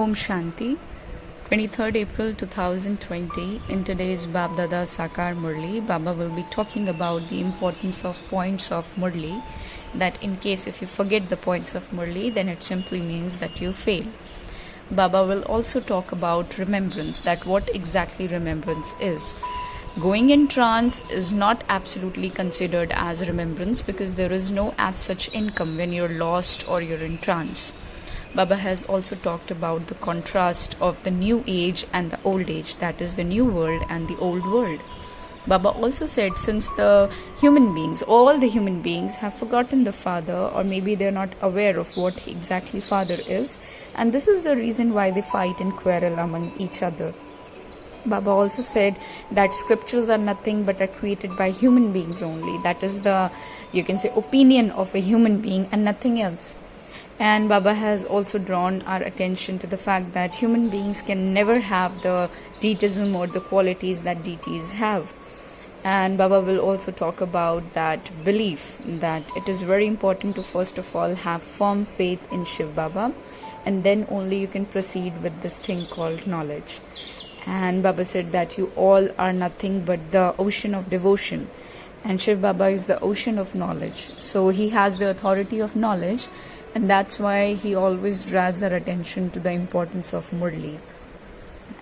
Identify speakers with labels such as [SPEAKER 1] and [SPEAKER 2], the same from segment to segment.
[SPEAKER 1] Om Shanti, 23rd April 2020. In today's Bab Dada Sakar Murli, Baba will be talking about the importance of points of Murli. That in case if you forget the points of Murli, then it simply means that you fail. Baba will also talk about remembrance, that what exactly remembrance is. Going in trance is not absolutely considered as remembrance because there is no as such income when you're lost or you're in trance. Baba has also talked about the contrast of the new age and the old age, that is the new world and the old world. Baba also said since all the human beings have forgotten the Father, or maybe they're not aware of what exactly Father is, and this is the reason why they fight and quarrel among each other. Baba also said that scriptures are nothing but are created by human beings only. That is the, you can say, opinion of a human being and nothing else. And Baba has also drawn our attention to the fact that human beings can never have the deitism or the qualities that deities have. And Baba will also talk about that belief that it is very important to first of all have firm faith in Shiv Baba, and then only you can proceed with this thing called knowledge. And Baba said that you all are nothing but the ocean of devotion, and Shiv Baba is the ocean of knowledge. So he has the authority of knowledge, and that's why he always drags our attention to the importance of Murli.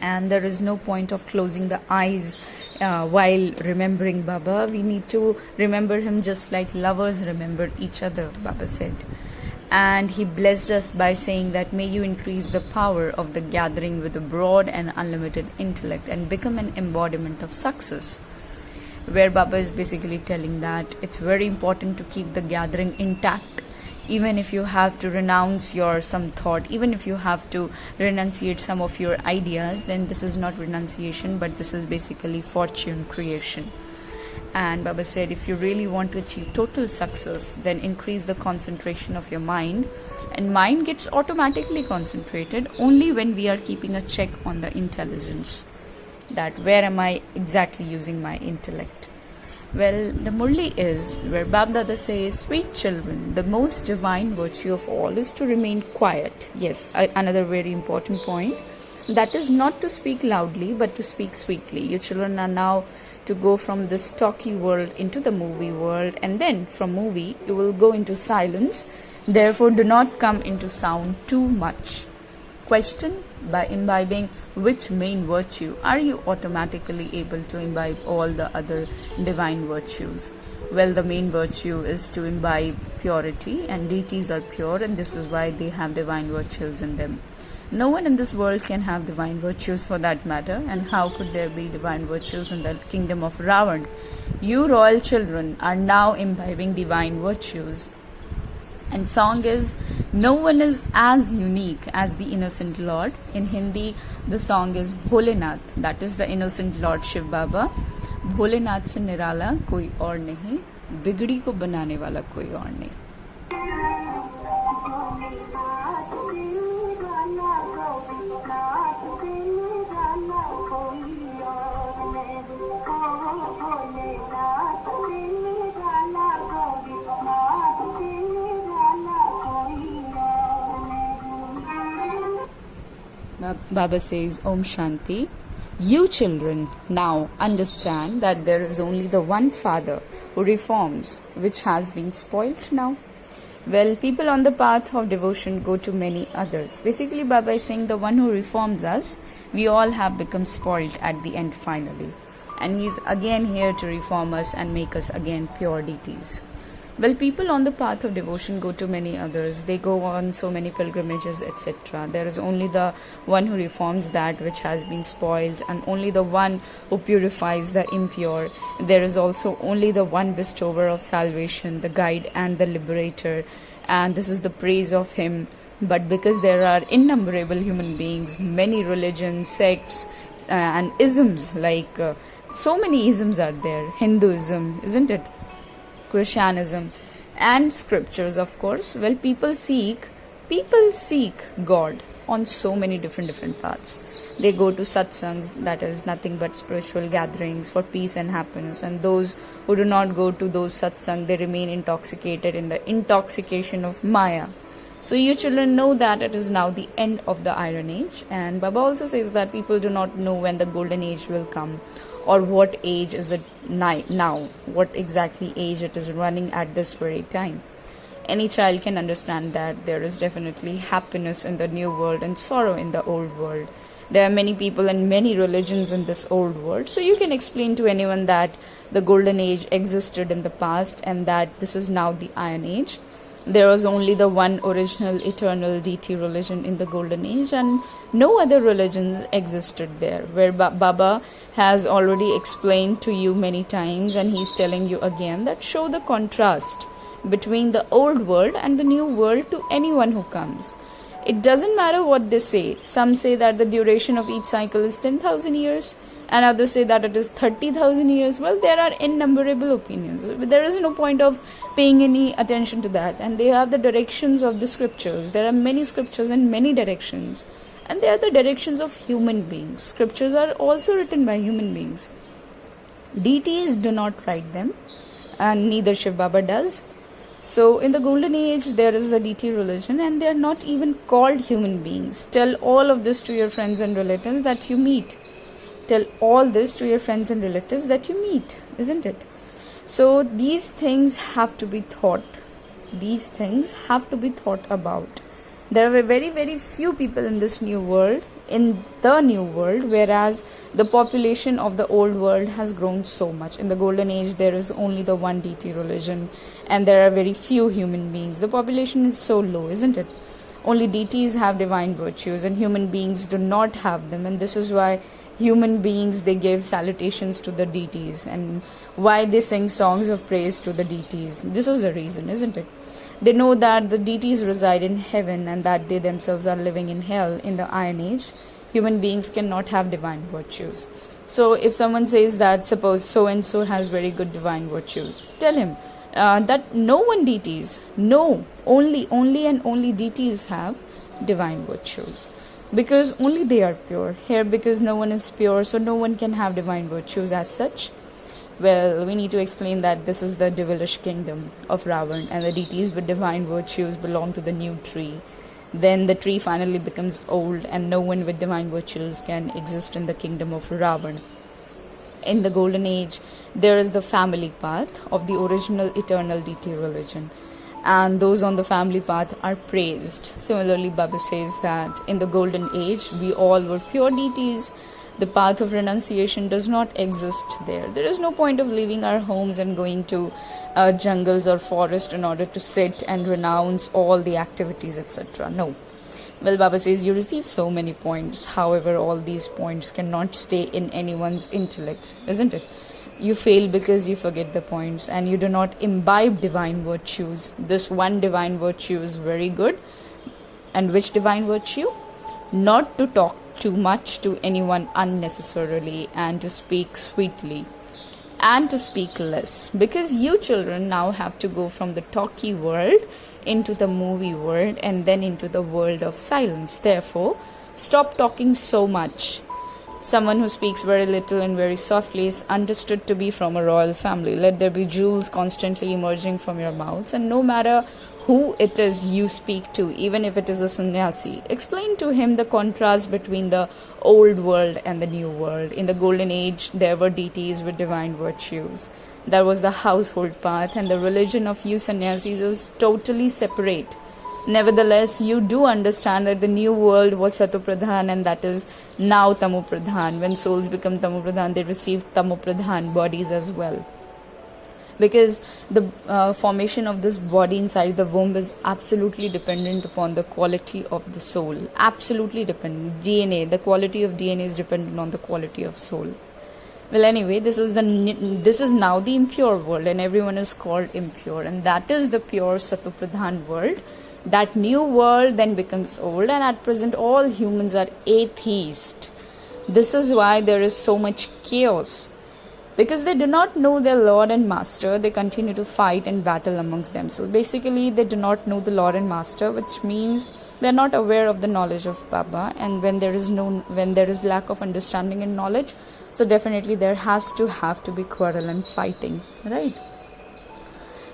[SPEAKER 1] And there is no point of closing the eyes while remembering Baba. We need to remember him just like lovers remember each other, Baba said. And he blessed us by saying that may you increase the power of the gathering with a broad and unlimited intellect and become an embodiment of success. Where Baba is basically telling that it's very important to keep the gathering intact. Even if you have to renounce your some thought, even if you have to renunciate some of your ideas, then this is not renunciation, but this is basically fortune creation. And Baba said if you really want to achieve total success, then increase the concentration of your mind, and mind gets automatically concentrated only when we are keeping a check on the intelligence, that where am I exactly using my intellect. Well, the Murli is where Bab Dada says, sweet children, the most divine virtue of all is to remain quiet. Yes, another very important point. That is not to speak loudly, but to speak sweetly. You children are now to go from this talky world into the movie world, and then from movie you will go into silence. Therefore, do not come into sound too much. Question: by imbibing which main virtue are you automatically able to imbibe all the other divine virtues? Well, the main virtue is to imbibe purity, and deities are pure, and this is why they have divine virtues in them. No one in this world can have divine virtues for that matter, and how could there be divine virtues in the kingdom of Ravan? You royal children are now imbibing divine virtues. And song is, no one is as unique as the innocent Lord. In Hindi, the song is Bholenath, that is the innocent Lord Shiv Baba. Bholenath se nirala koi aur nahi, bigdi ko banane wala koi aur nahi. Baba says, Om Shanti. You children now understand that there is only the one Father who reforms, which has been spoilt now. Well, people on the path of devotion go to many others. Basically, Baba is saying the one who reforms us, we all have become spoilt at the end finally. And he's again here to reform us and make us again pure deities. Well, people on the path of devotion go to many others. They go on so many pilgrimages, etc. There is only the one who reforms that which has been spoiled, and only the one who purifies the impure. There is also only the one bestower of salvation, the guide and the liberator. And this is the praise of him. But because there are innumerable human beings, many religions, sects, and isms, like so many isms are there. Hinduism, isn't it? Christianism and scriptures, of course. Well, people seek God on so many different paths. They go to satsangs, that is nothing but spiritual gatherings for peace and happiness, and those who do not go to those satsang, they remain intoxicated in the intoxication of Maya. So you children know that it is now the end of the Iron Age, and Baba also says that people do not know when the Golden Age will come, or what age is it now, what exactly age it is running at this very time. Any child can understand that there is definitely happiness in the new world and sorrow in the old world. There are many people and many religions in this old world, so you can explain to anyone that the Golden Age existed in the past and that this is now the Iron Age. There was only the one original eternal deity religion in the Golden Age, and no other religions existed there, where Baba has already explained to you many times, and he's telling you again that show the contrast between the old world and the new world to anyone who comes. It doesn't matter what they say. Some say that the duration of each cycle is 10,000 years, and others say that it is 30,000 years. Well, there are innumerable opinions. There is no point of paying any attention to that. And they have the directions of the scriptures. There are many scriptures in many directions. And they are the directions of human beings. Scriptures are also written by human beings. Deities do not write them, and neither Shiv Baba does. So in the Golden Age, there is the deity religion, and they are not even called human beings. Tell all of this to your friends and relatives that you meet. Tell all this to your friends and relatives that you meet, isn't it? So these things have to be thought. These things have to be thought about. There are very, very few people in this new world, whereas the population of the old world has grown so much. In the Golden Age, there is only the one deity religion, and there are very few human beings. The population is so low, isn't it? Only deities have divine virtues, and human beings do not have them, and this is why human beings, they give salutations to the deities, and why they sing songs of praise to the deities. This is the reason, isn't it? They know that the deities reside in heaven and that they themselves are living in hell in the Iron Age. Human beings cannot have divine virtues. So if someone says that, suppose so and so has very good divine virtues, tell him that only deities have divine virtues, because only they are pure. Here, because no one is pure, so no one can have divine virtues as such. Well, we need to explain that this is the devilish kingdom of Ravan, and the deities with divine virtues belong to the new tree. Then the tree finally becomes old, and no one with divine virtues can exist in the kingdom of Ravan. In the Golden Age, there is the family path of the original eternal deity religion, and those on the family path are praised. Similarly, Baba says that in the Golden Age, we all were pure deities. The path of renunciation does not exist there. There is no point of leaving our homes and going to jungles or forest in order to sit and renounce all the activities, etc. No. Well, Baba says you receive so many points. However, all these points cannot stay in anyone's intellect, isn't it? You fail because you forget the points and you do not imbibe divine virtues. This one divine virtue is very good. And which divine virtue? Not to talk too much to anyone unnecessarily, and to speak sweetly, and to speak less, because you children now have to go from the talky world into the movie world and then into the world of silence. Therefore, stop talking so much. Someone who speaks very little and very softly is understood to be from a royal family. Let there be jewels constantly emerging from your mouths, and no matter who it is you speak to, even if it is a sannyasi, explain to him the contrast between the old world and the new world. In the Golden Age, there were deities with divine virtues. There was the household path, and the religion of you sannyasis is totally separate. Nevertheless, you do understand that the new world was Satopradhan, and that is now Tamopradhan. When souls become Tamopradhan, they receive Tamopradhan bodies as well. Because the formation of this body inside the womb is absolutely dependent upon the quality of the soul. Absolutely dependent. DNA, the quality of DNA is dependent on the quality of soul. Well, anyway, this is now the impure world, and everyone is called impure, and that is the pure Satopradhan world. That new world then becomes old, and at present all humans are atheist. This is why there is so much chaos. Because they do not know their Lord and Master, they continue to fight and battle amongst themselves. Basically, they do not know the Lord and Master, which means they are not aware of the knowledge of Baba. And when there is lack of understanding and knowledge, so definitely there have to be quarrel and fighting, right?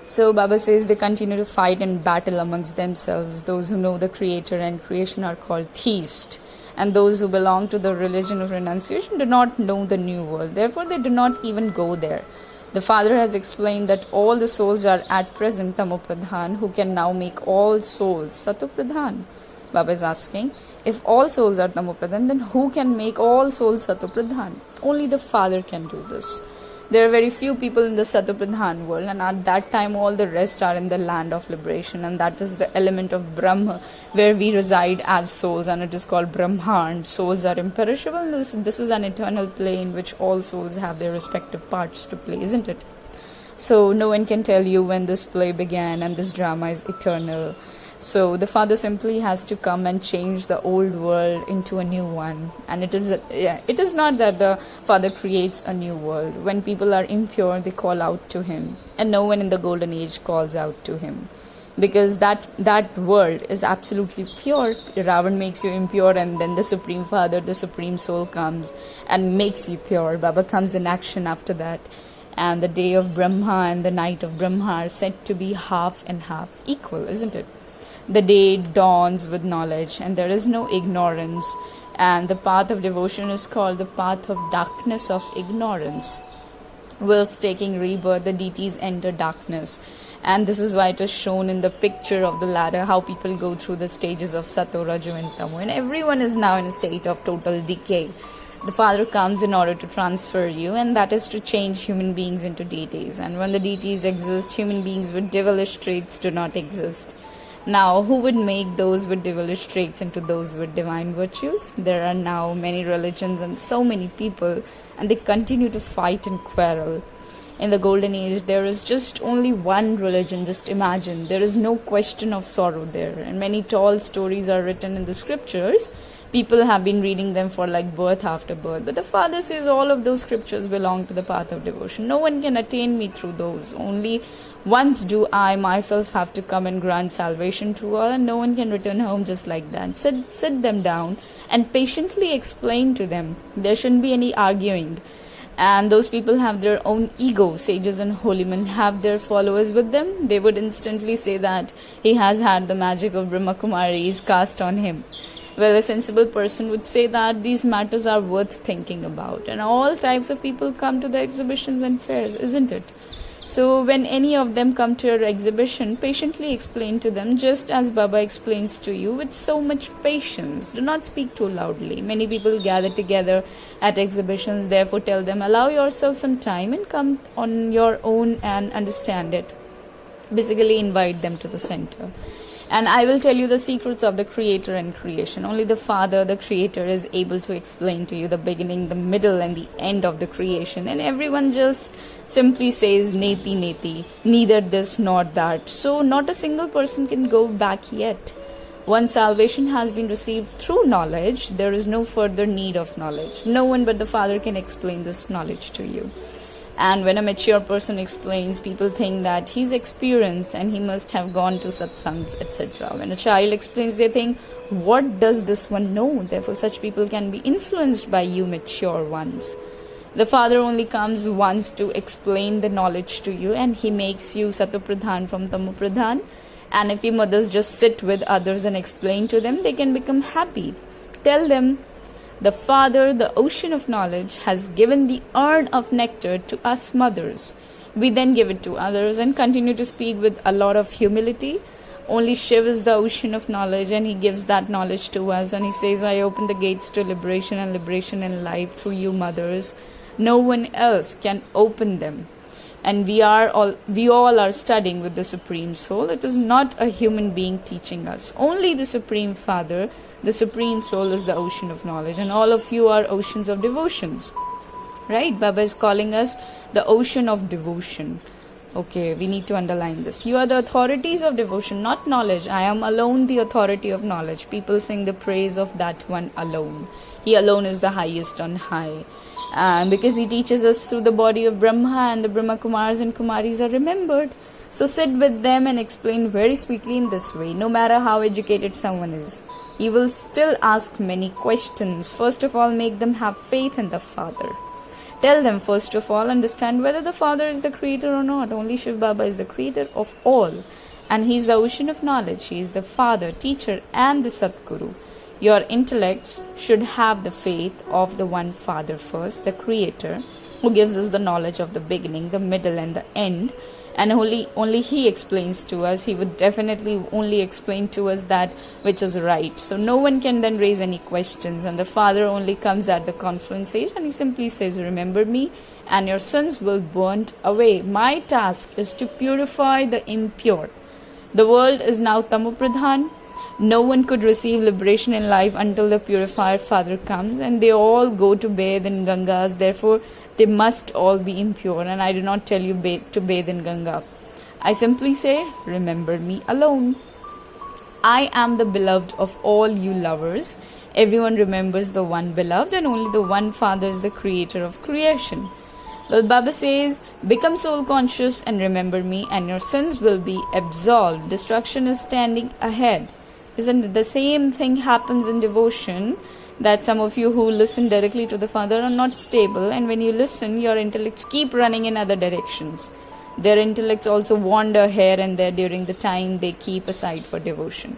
[SPEAKER 1] So Baba says they continue to fight and battle amongst themselves. Those who know the creator and creation are called theists. And those who belong to the religion of renunciation do not know the new world. Therefore, they do not even go there. The Father has explained that all the souls are at present Tamopradhan, who can now make all souls Satopradhan. Baba is asking, if all souls are Tamopradhan, then who can make all souls Satopradhan? Only the Father can do this. There are very few people in the Satopradhan world, and at that time all the rest are in the land of liberation, and that is the element of Brahma where we reside as souls, and it is called Brahman. Souls are imperishable. This is an eternal play in which all souls have their respective parts to play, isn't it? So no one can tell you when this play began, and this drama is eternal. So the Father simply has to come and change the old world into a new one. And it is not that the Father creates a new world. When people are impure, they call out to Him, and no one in the golden age calls out to Him, because that world is absolutely pure. Ravan makes you impure, and then the Supreme Father, the Supreme Soul, comes and makes you pure. Baba comes in action after that. And the day of Brahma and the night of Brahma are said to be half and half equal, isn't it? The day dawns with knowledge, and there is no ignorance. And the path of devotion is called the path of darkness of ignorance. Whilst taking rebirth, the deities enter darkness. And this is why it is shown in the picture of the ladder, how people go through the stages of Sato, Raju and Tamo. And everyone is now in a state of total decay. The Father comes in order to transfer you, and that is to change human beings into deities. And when the deities exist, human beings with devilish traits do not exist. Now, who would make those with devilish traits into those with divine virtues? There are now many religions and so many people, and they continue to fight and quarrel. In the golden age, there is just only one religion. Just imagine, there is no question of sorrow there. And many tall stories are written in the scriptures. People have been reading them for like birth after birth. But the Father says all of those scriptures belong to the path of devotion. No one can attain me through those. Only once do I myself have to come and grant salvation to all, and no one can return home just like that. Sit them down and patiently explain to them. There shouldn't be any arguing. And those people have their own ego. Sages and holy men have their followers with them. They would instantly say that he has had the magic of Brahma Kumaris cast on him. Well, a sensible person would say that these matters are worth thinking about. And all types of people come to the exhibitions and fairs, isn't it? So when any of them come to your exhibition, patiently explain to them, just as Baba explains to you, with so much patience. Do not speak too loudly. Many people gather together at exhibitions, therefore tell them, allow yourself some time and come on your own and understand it. Basically invite them to the center. And I will tell you the secrets of the Creator and creation. Only the Father, the Creator, is able to explain to you the beginning, the middle, and the end of the creation. And everyone just simply says, Neti, Neti, neither this nor that. So not a single person can go back yet. Once salvation has been received through knowledge, there is no further need of knowledge. No one but the Father can explain this knowledge to you. And when a mature person explains, people think that he's experienced and he must have gone to satsangs, etc. When a child explains, they think, what does this one know? Therefore, such people can be influenced by you mature ones. The Father only comes once to explain the knowledge to you, and he makes you Satopradhan from Tamopradhan. And if you mothers just sit with others and explain to them, they can become happy. Tell them, the Father, the ocean of knowledge, has given the urn of nectar to us mothers. We then give it to others and continue to speak with a lot of humility. Only Shiv is the ocean of knowledge, and he gives that knowledge to us. And he says, I open the gates to liberation and liberation in life through you mothers. No one else can open them. And we all are studying with the Supreme Soul. It is not a human being teaching us. Only the Supreme Father, the Supreme Soul, is the ocean of knowledge. And all of you are oceans of devotions. Right? Baba is calling us the ocean of devotion. Okay, we need to underline this. You are the authorities of devotion, not knowledge. I am alone the authority of knowledge. People sing the praise of that one alone. He alone is the highest on high. Because he teaches us through the body of Brahma, and the Brahma Kumars and Kumaris are remembered. So sit with them and explain very sweetly in this way. No matter how educated someone is, you will still ask many questions. First of all, make them have faith in the Father. tell them, first of all, understand whether the Father is the creator or not. Only Shiv Baba is the creator of all. And he is the ocean of knowledge. He is the Father, teacher, and the Satguru. Your intellects should have the faith of the one Father first, the creator, who gives us the knowledge of the beginning, the middle, and the end. And only he explains to us. He would definitely only explain to us that which is right. So no one can then raise any questions. And the Father only comes at the conference age and he simply says, remember me and your sins will burnt away. My task is to purify the impure. The world is now Tamopradhan. No one could receive liberation in life until the purified Father comes, and they all go to bathe in Gangas. Therefore, they must all be impure. And I do not tell you to bathe in Ganga. I simply say, remember me alone. I am the beloved of all you lovers. Everyone remembers the one beloved, and only the one Father is the creator of creation. Lord Baba says, become soul conscious and remember me, and your sins will be absolved. Destruction is standing ahead. Isn't it the same thing happens in devotion, that some of you who listen directly to the Father are not stable, and when you listen, your intellects keep running in other directions. Their intellects also wander here and there during the time they keep aside for devotion.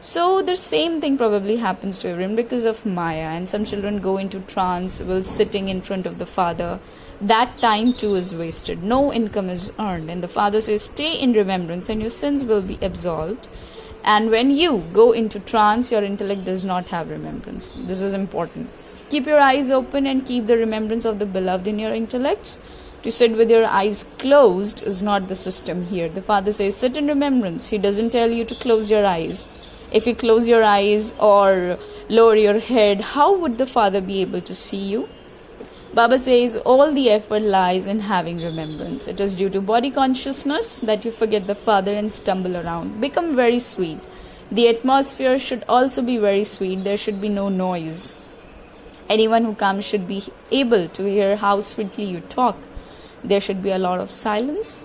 [SPEAKER 1] So the same thing probably happens to everyone because of Maya, and some children go into trance while sitting in front of the Father. That time too is wasted. No income is earned, and the Father says, stay in remembrance and your sins will be absolved. And when you go into trance, your intellect does not have remembrance. This is important. Keep your eyes open and keep the remembrance of the beloved in your intellects. To sit with your eyes closed is not the system here. The Father says, sit in remembrance. He doesn't tell you to close your eyes. If you close your eyes or lower your head, how would the Father be able to see you? Baba says, all the effort lies in having remembrance. It is due to body consciousness that you forget the Father and stumble around. Become very sweet. The atmosphere should also be very sweet. There should be no noise. Anyone who comes should be able to hear how sweetly you talk. There should be a lot of silence.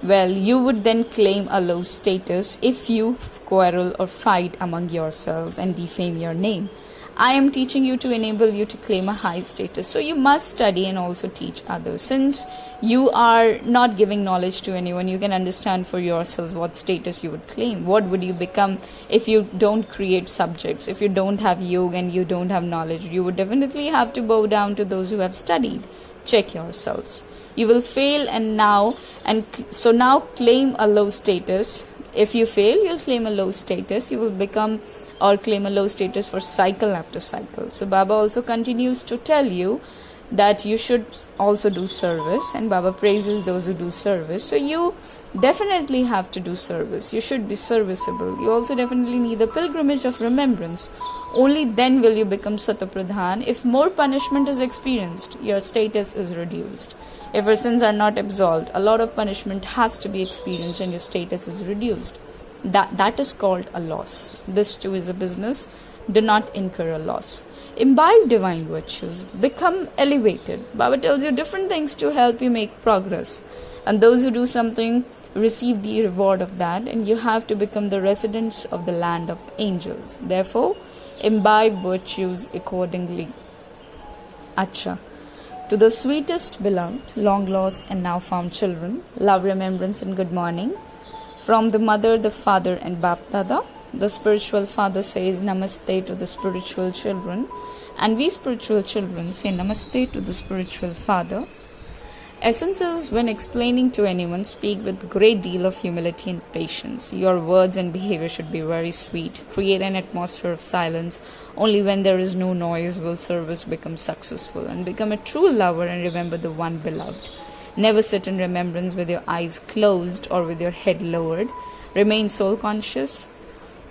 [SPEAKER 1] Well, you would then claim a low status if you quarrel or fight among yourselves and defame your name. I am teaching you to enable you to claim a high status. So you must study and also teach others. Since you are not giving knowledge to anyone, you can understand for yourselves what status you would claim. What would you become if you don't create subjects? If you don't have yoga and you don't have knowledge, you would definitely have to bow down to those who have studied. Check yourselves. You will fail so now claim a low status. If you fail, you'll claim a low status. You will become or claim a low status for cycle after cycle. So Baba also continues to tell you that you should also do service, and Baba praises those who do service. So you definitely have to do service. You should be serviceable. You also definitely need the pilgrimage of remembrance. Only then will you become Satapradhan. If more punishment is experienced, your status is reduced. If your sins are not absolved, a lot of punishment has to be experienced and your status is reduced. That is called a loss. This too is a business. Do not incur a loss. Imbibe divine virtues. Become elevated. Baba tells you different things to help you make progress. And those who do something receive the reward of that. And you have to become the residents of the land of angels. Therefore, imbibe virtues accordingly. Acha. To the sweetest beloved, long lost and now found children, love, remembrance and good morning. From the mother, the father and Bap Dada, the spiritual father says namaste to the spiritual children, and we spiritual children say namaste to the spiritual father. Essence is, when explaining to anyone, speak with great deal of humility and patience. Your words and behavior should be very sweet. Create an atmosphere of silence. Only when there is no noise will service become successful, and become a true lover and remember the one beloved. Never sit in remembrance with your eyes closed or with your head lowered. Remain soul conscious.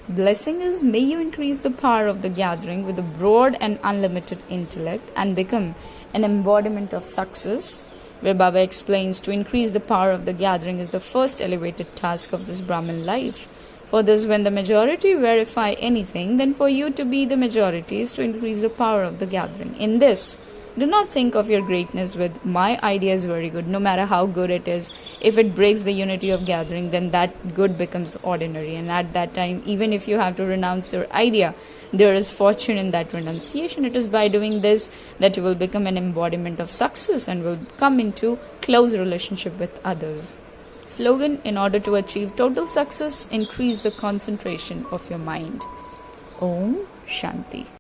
[SPEAKER 1] Blessing is, may you increase the power of the gathering with a broad and unlimited intellect and become an embodiment of success. Where Baba explains, to increase the power of the gathering is the first elevated task of this Brahmin life. For this, when the majority verify anything, then for you to be the majority is to increase the power of the gathering. In this, Do not think of your greatness with my idea is very good, no matter how good it is. If it breaks the unity of gathering, then that good becomes ordinary. And at that time, even if you have to renounce your idea, there is fortune in that renunciation. It is by doing this that you will become an embodiment of success and will come into close relationship with others. Slogan: in order to achieve total success, increase the concentration of your mind. Om Shanti.